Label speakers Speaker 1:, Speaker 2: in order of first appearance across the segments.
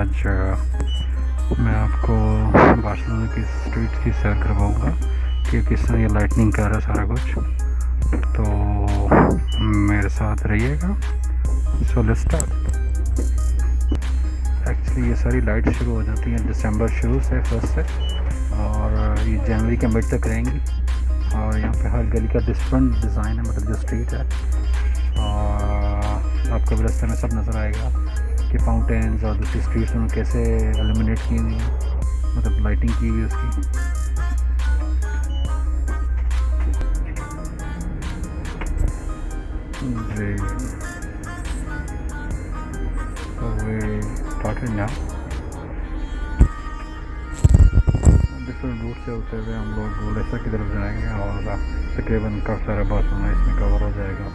Speaker 1: आज मैं आपको बार्सिलोना की स्ट्रीट्स की सैर करवाऊँगा कि किस तरह ये लाइटनिंग कर रहा है सारा कुछ। तो मेरे साथ रहिएगा। So let's start. एक्चुअली ये सारी लाइट शुरू हो जाती हैं दिसंबर शुरू से, फर्स्ट से, और ये जनवरी के मिड तक रहेंगी। और यहाँ पे हर गली का डिफरेंट डिज़ाइन है, मतलब जो स्ट्रीट है। और आपको भी रास्ते में सब नज़र आएगा कि फाउंटेन्स और दूसरी स्ट्रीट्स में कैसे एलिमिनेट की हुई हैं, मतलब लाइटिंग की हुई उसकी। जी, तो वे स्टार्टेड नाउ। डिफरेंट रूट से होते हुए हम लोग गोलेसा की तरफ जाएंगे और तकरीबन काफ़ी सारा बार्सिलोना इसमें कवर हो जाएगा।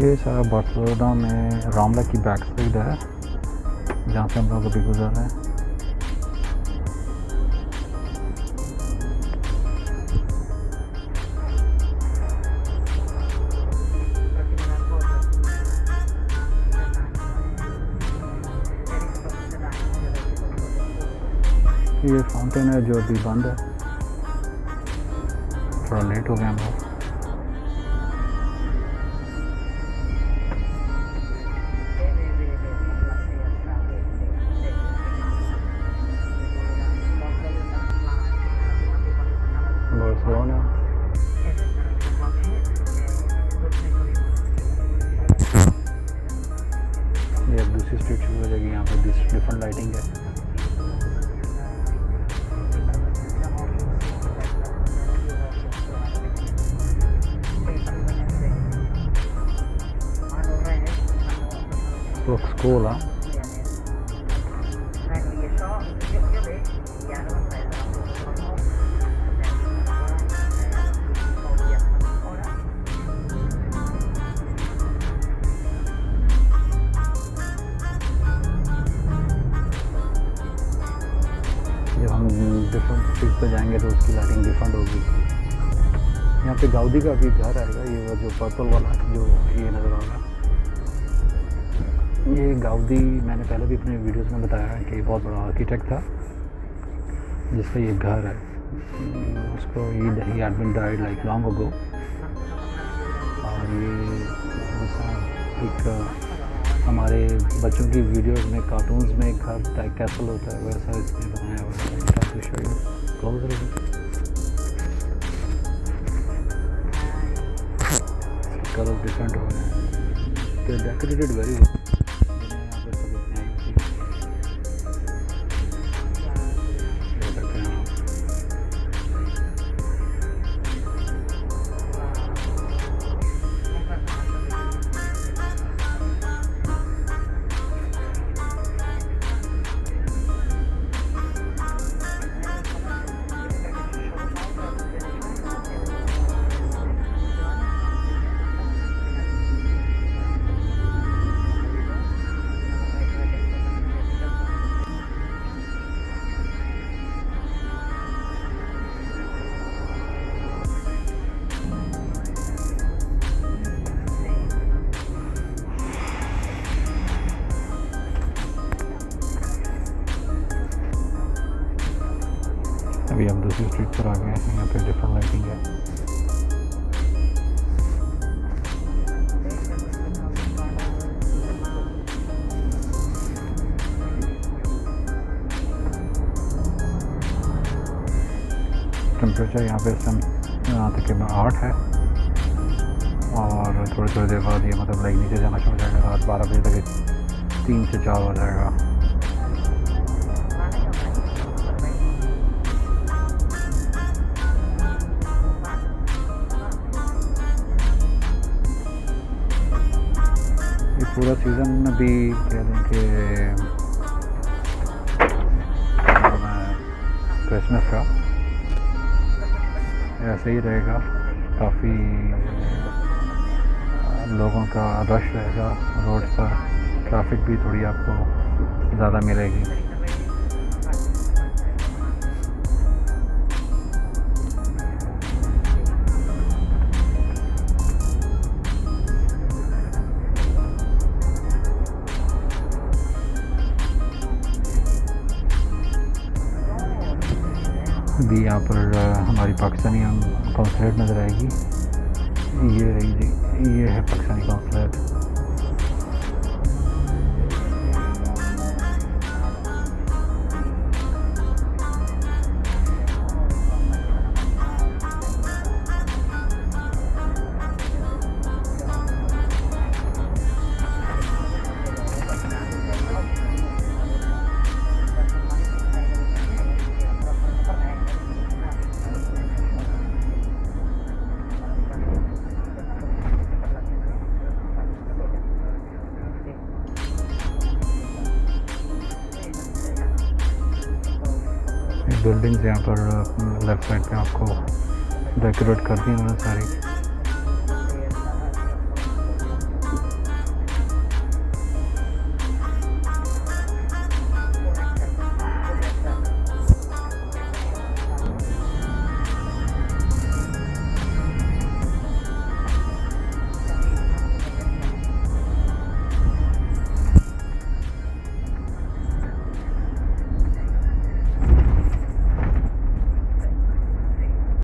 Speaker 1: ये सारा बार्सिलोना में रामला की बैक साइड है, जहाँ से हम लोग अभी गुजर रहे हैं। ये फाउंटेन है जो अभी बंद है, थोड़ा लेट हो गया हम लोग। बार्सिलोना ये अब दूसरी स्ट्रीट शुरू हो जाएगी। यहाँ पे डिफरेंट लाइटिंग है। Looks cool, huh? जब हम डिफरेंट स्ट्रीट पे जाएंगे तो उसकी लाइटिंग डिफरेंट होगी। यहाँ पे गाउदी का भी घर आएगा, ये वो जो पर्पल वाला जो ये नज़र आ रहा है, ये गाउदी मैंने पहले भी अपने वीडियोस में बताया है कि बहुत बड़ा आर्किटेक्ट था जिसका ये घर है। उसको ही had been died like long ago. और ये एक हमारे बच्चों की वीडियोस में, कार्टून्स में एक घर टाइप कैसल होता है, वैसा इसमें बनाया हुआ है। क्लोज कलर डिफरेंट हो रहे हैं, डेकोरेटेड वेरी वेल। अभी हम दूसरी स्ट्रीट पर आ गए हैं। यहाँ पे डिफरेंट लाइटिंग है। टेम्परेचर यहाँ पे तकरीबन 8 है और थोड़ी थोड़ी देर बाद ये मतलब लाइक नीचे जाना शुरू हो जाएगा। रात 12 बजे तक 3 से 4 हो जाएगा। पूरा पूरा सीज़न भी कह लें कि क्रिसमस का ऐसे ही रहेगा। काफ़ी लोगों का रश रहेगा रोड पर, ट्रैफिक भी थोड़ी आपको ज़्यादा मिलेगी। अभी यहाँ पर हमारी पाकिस्तानी कॉन्सुलेट नज़र आएगी। ये रही जी, ये है पाकिस्तानी कॉन्सुलेट। बिल्डिंग्स यहाँ पर लेफ़्ट साइड पे आपको डेकोरेट कर दी उन्होंने सारी।